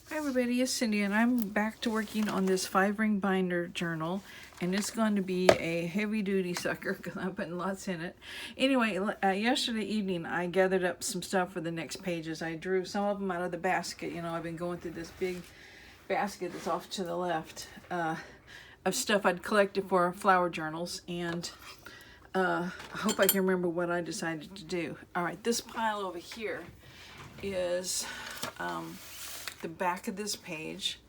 Hi everybody, it's Cindy and I'm back to working on this 5-ring binder journal, and it's going to be a heavy duty sucker because I'm putting lots in it. Anyway, yesterday evening I gathered up some stuff for the next pages. I drew some of them out of the basket. You know, I've been going through this big basket that's off to the left of stuff I'd collected for flower journals, and I hope I can remember what I decided to do. Alright, this pile over here is the back of this page,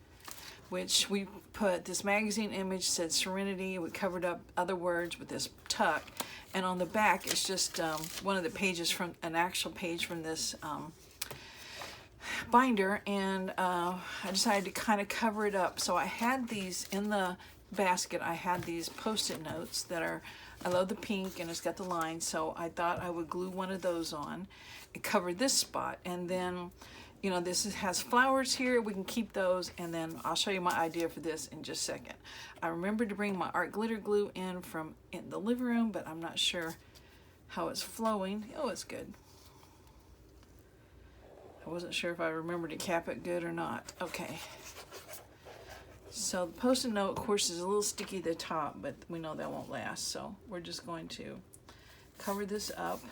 which we put this magazine image said Serenity. We covered up other words with this tuck, and on the back it's just one of the pages from an actual page from this binder, and I decided to kind of cover it up. So I had these in the basket. I had these post-it notes that are, I love the pink and it's got the line, so I thought I would glue one of those on and cover this spot. And then, you know, has flowers here. We can keep those, and then I'll show you my idea for this in just a second. I remembered to bring my art glitter glue in from the living room, but I'm not sure how it's flowing. Oh, it's good. I wasn't sure if I remembered to cap it good or not. Okay. So the post-it note, of course, is a little sticky at the top, but we know that won't last. So we're just going to cover this up,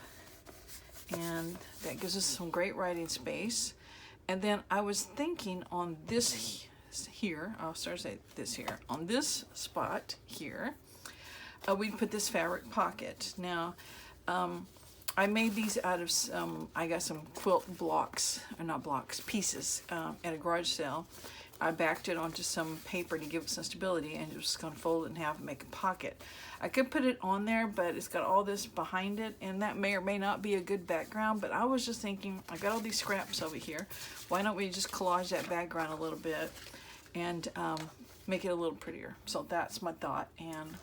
and that gives us some great writing space. And then I was thinking on this here, I'll start to say this here, on this spot here, we'd put this fabric pocket. Now, I made these out of I got some quilt blocks, or not blocks, pieces at a garage sale. I backed it onto some paper to give it some stability, and just gonna fold it in half and make a pocket. I could put it on there, but it's got all this behind it, and that may or may not be a good background, but I was just thinking, I got all these scraps over here. Why don't we just collage that background a little bit and make it a little prettier? So that's my thought. And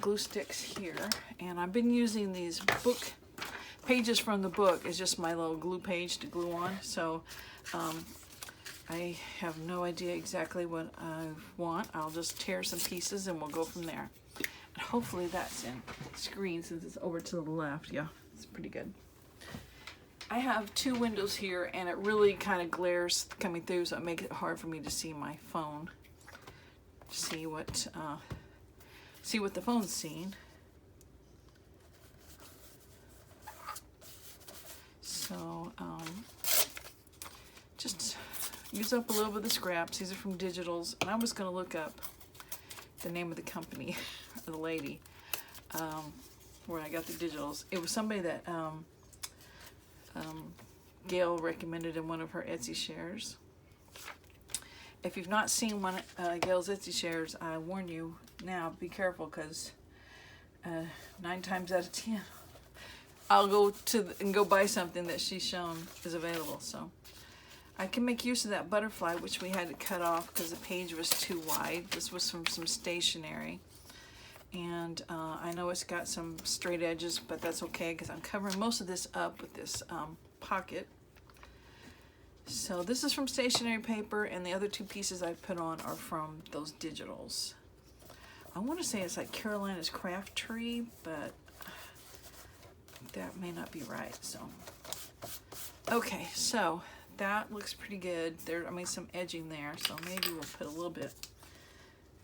glue sticks here, and I've been using these book pages from the book as just my little glue page to glue on. So I have no idea exactly what I want. I'll just tear some pieces and we'll go from there. And hopefully that's in screen since it's over to the left. Yeah, it's pretty good. I have two windows here, and it really kind of glares coming through, so it makes it hard for me to see my phone. See what the phone's seeing. So just use up a little bit of the scraps. These are from Digitals, and I was going to look up the name of the company, or the lady, where I got the Digitals. It was somebody that Gail recommended in one of her Etsy shares. If you've not seen one Gail's Etsy shares, I warn you now, be careful, because 9 times out of 10, I'll go buy something that she's shown is available. So I can make use of that butterfly, which we had to cut off because the page was too wide. This was from some stationery, and I know it's got some straight edges, but that's okay because I'm covering most of this up with this pocket. So this is from stationery paper, and the other 2 pieces I put on are from those Digitals. I want to say it's like Carolina's Craft Tree, but that may not be right. So okay, so that looks pretty good. There, I mean, some edging there, so maybe we'll put a little bit.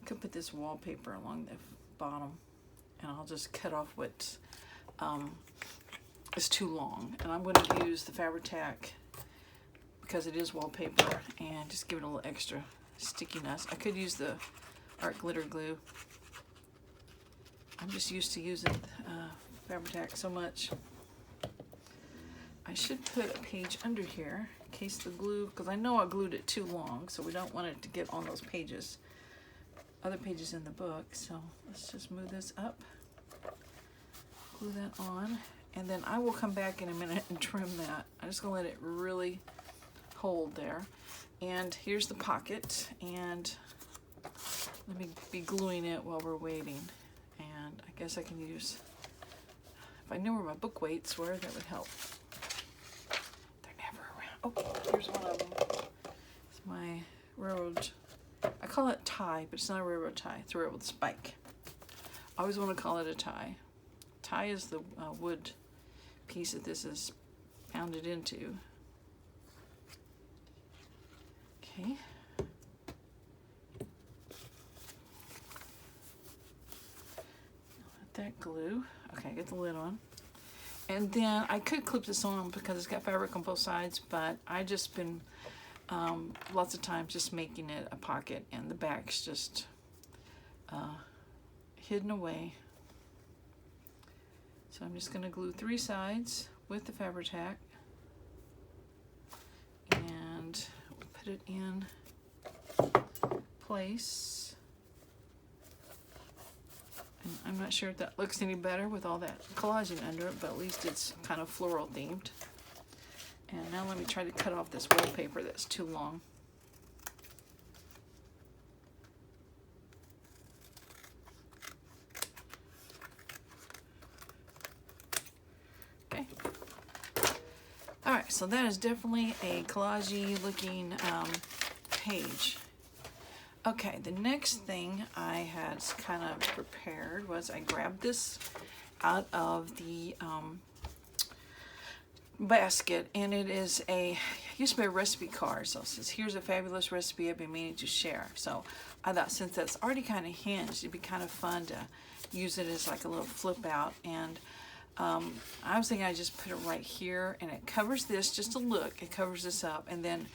I could put this wallpaper along the bottom, and I'll just cut off what is too long. And I'm going to use the Fabri-Tac because it is wallpaper, and just give it a little extra stickiness. I could use the art glitter glue. I'm just used to using Fabri-Tac so much. I should put a page under here in case the glue, because I know I glued it too long, so we don't want it to get on those pages, other pages in the book. So let's just move this up, glue that on, and then I will come back in a minute and trim that. I'm just gonna let it really hold there. And here's the pocket, and let me be gluing it while we're waiting. And I guess I can use, if I knew where my book weights were, that would help. They're never around. Oh, here's one of them. It's my railroad, I call it tie, but it's not a railroad tie. It's a railroad spike. I always want to call it a tie. Tie is the wood piece that this is pounded into. Okay. Let that glue. Okay, get the lid on. And then I could clip this on because it's got fabric on both sides, but I just been lots of times just making it a pocket, and the back's just hidden away. So I'm just going to glue 3 sides with the Fabri-Tac and put it in place. And I'm not sure if that looks any better with all that collaging under it, but at least it's kind of floral themed. And now let me try to cut off this wallpaper that's too long. Okay. All right, so that is definitely a collagey looking page. Okay, the next thing I had kind of prepared was I grabbed this out of the basket, and it is used to be a recipe card. So it says, here's a fabulous recipe I've been meaning to share. So I thought since that's already kind of hinged, it'd be kind of fun to use it as like a little flip out. And I was thinking I just put it right here, and it covers this just a look. It covers this up, and then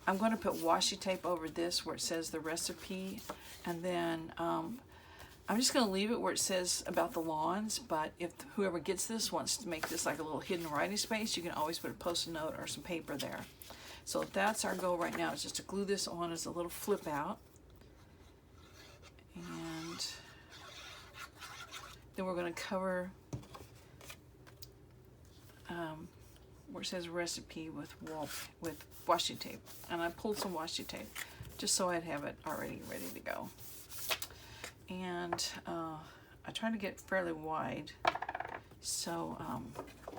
I'm going to put washi tape over this where it says the recipe, and then I'm just going to leave it where it says about the lawns, but if whoever gets this wants to make this like a little hidden writing space, you can always put a post-it note or some paper there. So that's our goal right now, is just to glue this on as a little flip out. And then we're going to cover where it says recipe with washi tape. And I pulled some washi tape just so I'd have it already ready to go. And I try to get fairly wide, so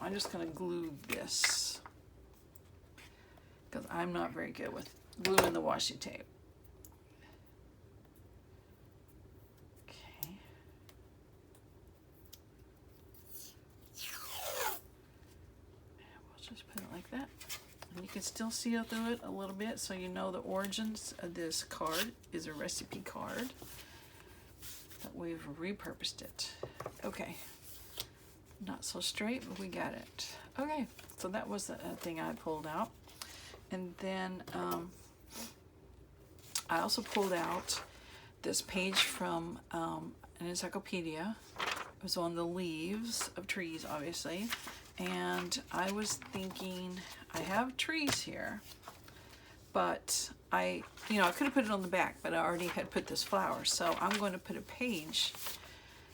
I'm just going to glue this because I'm not very good with gluing the washi tape. Okay. We'll just put it like that. And you can still see it through it a little bit, so you know the origins of this card is a recipe card. That we've repurposed it. Okay, not so straight, but we got it. Okay, so that was the thing I pulled out. And then I also pulled out this page from an encyclopedia. It was on the leaves of trees, obviously. And I was thinking, I have trees here, but I could have put it on the back, but I already had put this flower. So I'm going to put a page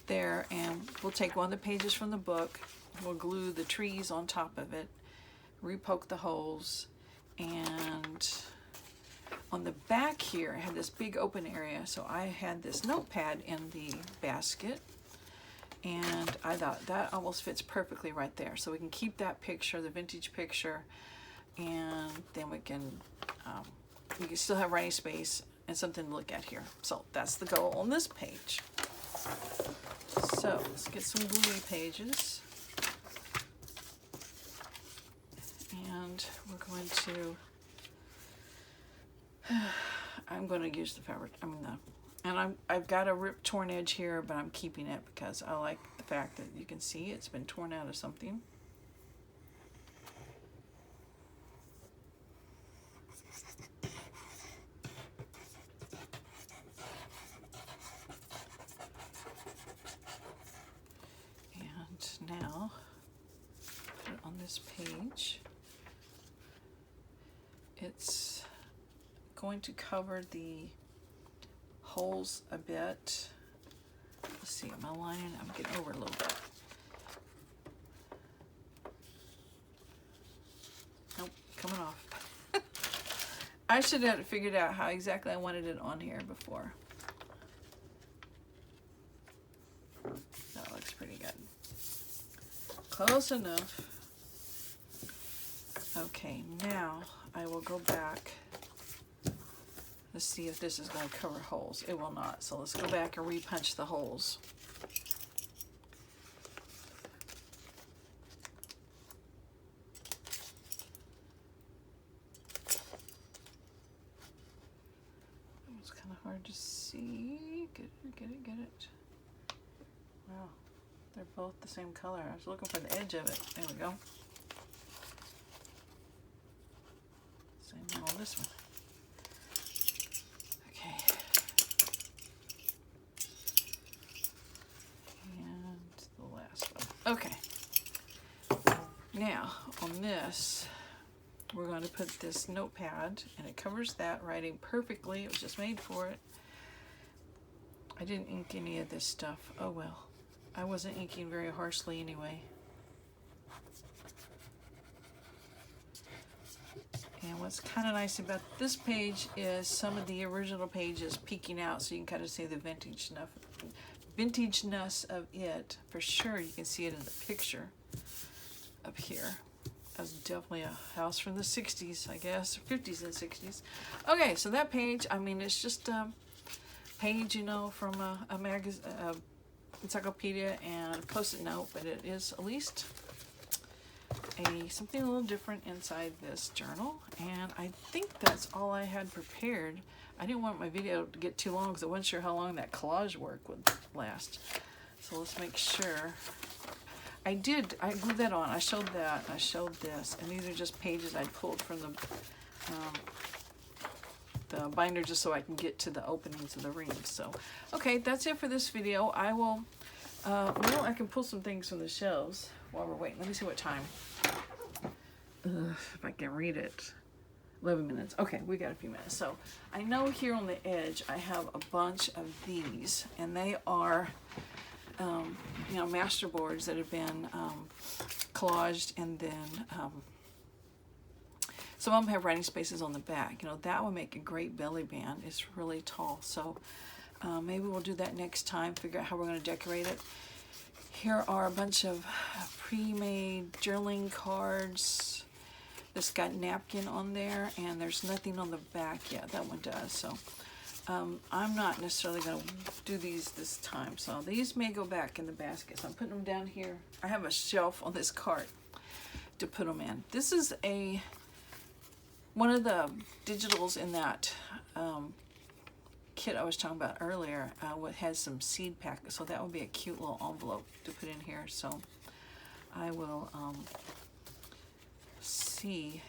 there, and we'll take one of the pages from the book. We'll glue the trees on top of it, repoke the holes, and on the back here, I had this big open area. So I had this notepad in the basket, and I thought that almost fits perfectly right there. So we can keep that picture, the vintage picture, and then we can still have writing space and something to look at here. So that's the goal on this page. So let's get some gluey pages. And we're going to, I'm going to use the fabric, I've got a ripped torn edge here, but I'm keeping it because I like the fact that you can see it's been torn out of something. Now, put it on this page. It's going to cover the holes a bit. Let's see, am I lining? I'm getting over a little bit. Nope, coming off. I should have figured out how exactly I wanted it on here before. That looks pretty good. Close enough. Okay, now I will go back. Let's see if this is going to cover holes. It will not, so let's go back and repunch the holes. hard to see. Get it. Wow, they're both the same color. I was looking for the edge of it. There we go. Same on this one. Okay. And the last one. Okay. Now, on this, we're going to put this notepad, and it covers that writing perfectly. It was just made for it. I didn't ink any of this stuff. Oh well. I wasn't inking very harshly anyway. And what's kind of nice about this page is some of the original pages peeking out, so you can kind of see the vintageness of it. For sure, you can see it in the picture up here. That's definitely a house from the 60s, I guess, 50s and 60s. Okay, so that page, I mean, it's just a page, you know, from a magazine, encyclopedia and post-it note, but it is at least something a little different inside this journal. And I think that's all I had prepared. I didn't want my video to get too long because I wasn't sure how long that collage work would last. So let's make sure. I glued that on. I showed that. I showed this. And these are just pages I pulled from the binder just so I can get to the openings of the rings. So, okay, that's it for this video. I will, well, I can pull some things from the shelves while we're waiting. Let me see what time. If I can read it. 11 minutes. Okay, we got a few minutes. So, I know here on the edge I have a bunch of these, and they are you know, master boards that have been collaged, and then some of them have writing spaces on the back. You know, that would make a great belly band. It's really tall, so maybe we'll do that next time, figure out how we're going to decorate it. Here are a bunch of pre-made journaling cards. This got napkin on there, and there's nothing on the back yet. That one does, so I'm not necessarily going to do these this time, so these may go back in the basket. So I'm putting them down here. I have a shelf on this cart to put them in. This is one of the digitals in that kit I was talking about earlier. What has some seed packets, so that would be a cute little envelope to put in here. So I will see.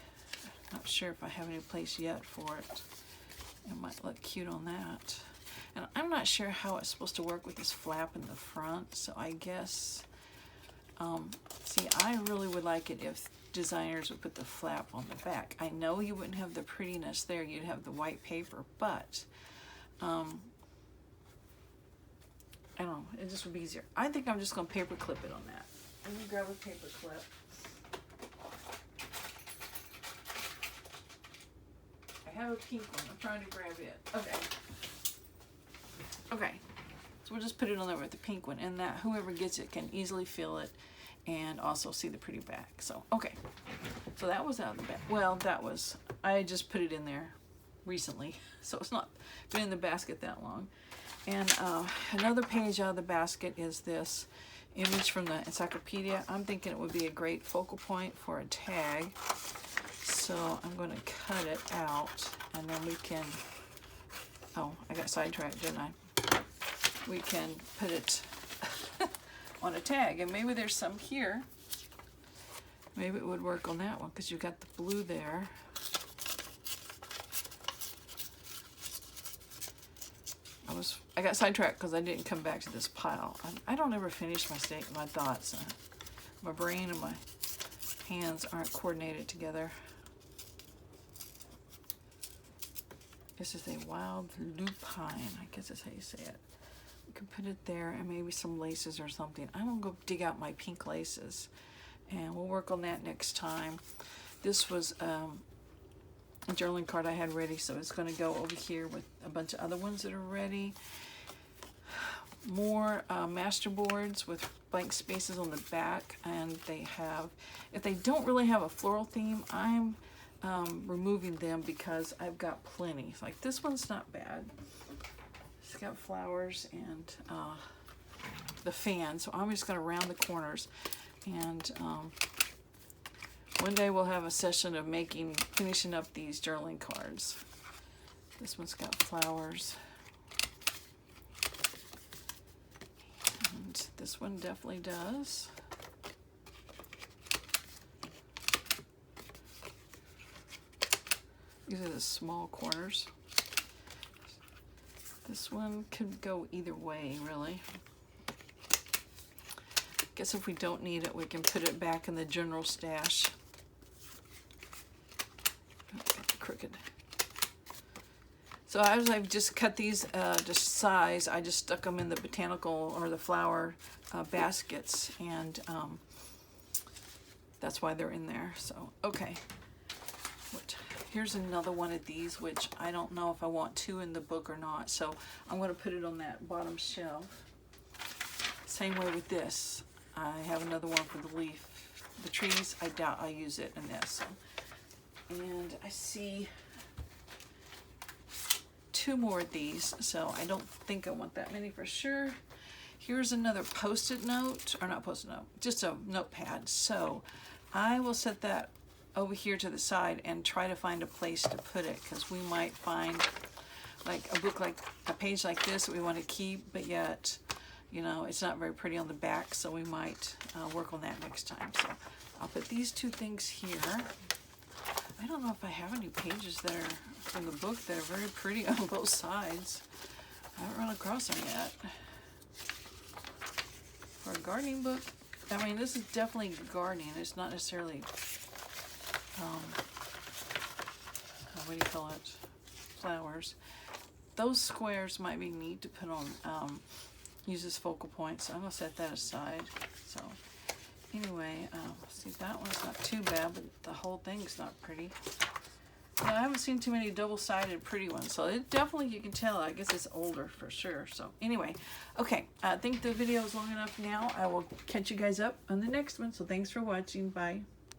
Not sure if I have any place yet for it. It might look cute on that. And I'm not sure how it's supposed to work with this flap in the front, so I guess, see, I really would like it if designers would put the flap on the back. I know you wouldn't have the prettiness there, you'd have the white paper, but, I don't know, it just would be easier. I think I'm just going to paper clip it on that. Let me grab a paper clip. I have a pink one. I'm trying to grab it. Okay. Okay. So we'll just put it on there with the pink one, and that whoever gets it can easily feel it and also see the pretty back. So, okay. So that was out of the back. Well, that was, I just put it in there recently, so it's not been in the basket that long. And another page out of the basket is this image from the encyclopedia. I'm thinking it would be a great focal point for a tag. So I'm going to cut it out, and then we can, oh, I got sidetracked, didn't I? We can put it on a tag, and maybe there's some here. Maybe it would work on that one, because you've got the blue there. I got sidetracked because I didn't come back to this pile. I don't ever finish my thoughts. My brain and my hands aren't coordinated together. This is a wild lupine. I guess that's how you say it. You can put it there, and maybe some laces or something. I'm gonna go dig out my pink laces, and we'll work on that next time. This was a journaling card I had ready, so it's gonna go over here with a bunch of other ones that are ready. More master boards with blank spaces on the back, and they have, if they don't really have a floral theme, I'm removing them because I've got plenty. Like this one's not bad. It's got flowers and the fan, so I'm just going to round the corners. And one day we'll have a session of finishing up these journaling cards. This one's got flowers. And this one definitely does. These are the small corners. This one could go either way, really. Guess if we don't need it, we can put it back in the general stash. Crooked. So as I've just cut these to size, I just stuck them in the botanical or the flower baskets, and that's why they're in there. So, okay. Here's another one of these, which I don't know if I want two in the book or not, so I'm going to put it on that bottom shelf. Same way with this. I have another one for the leaf. The trees, I doubt I use it in this. So. And I see two more of these, so I don't think I want that many for sure. Here's another post-it note, or not post-it note, just a notepad. So I will set that over here to the side and try to find a place to put it, because we might find like a book, like a page like this that we want to keep, but yet, you know, it's not very pretty on the back, so we might work on that next time. So I'll put these two things here. I don't know if I have any pages that are from the book that are very pretty on both sides. I haven't run across them yet. For a gardening book, I mean, this is definitely gardening. It's not necessarily what do you call it? Flowers. Those squares might be neat to put on, use as focal points. So I'm going to set that aside. So anyway, see, that one's not too bad, but the whole thing's not pretty. Yeah, I haven't seen too many double-sided pretty ones, so it definitely, you can tell, I guess it's older for sure. So anyway, okay, I think the video is long enough now. I will catch you guys up on the next one, so thanks for watching. Bye.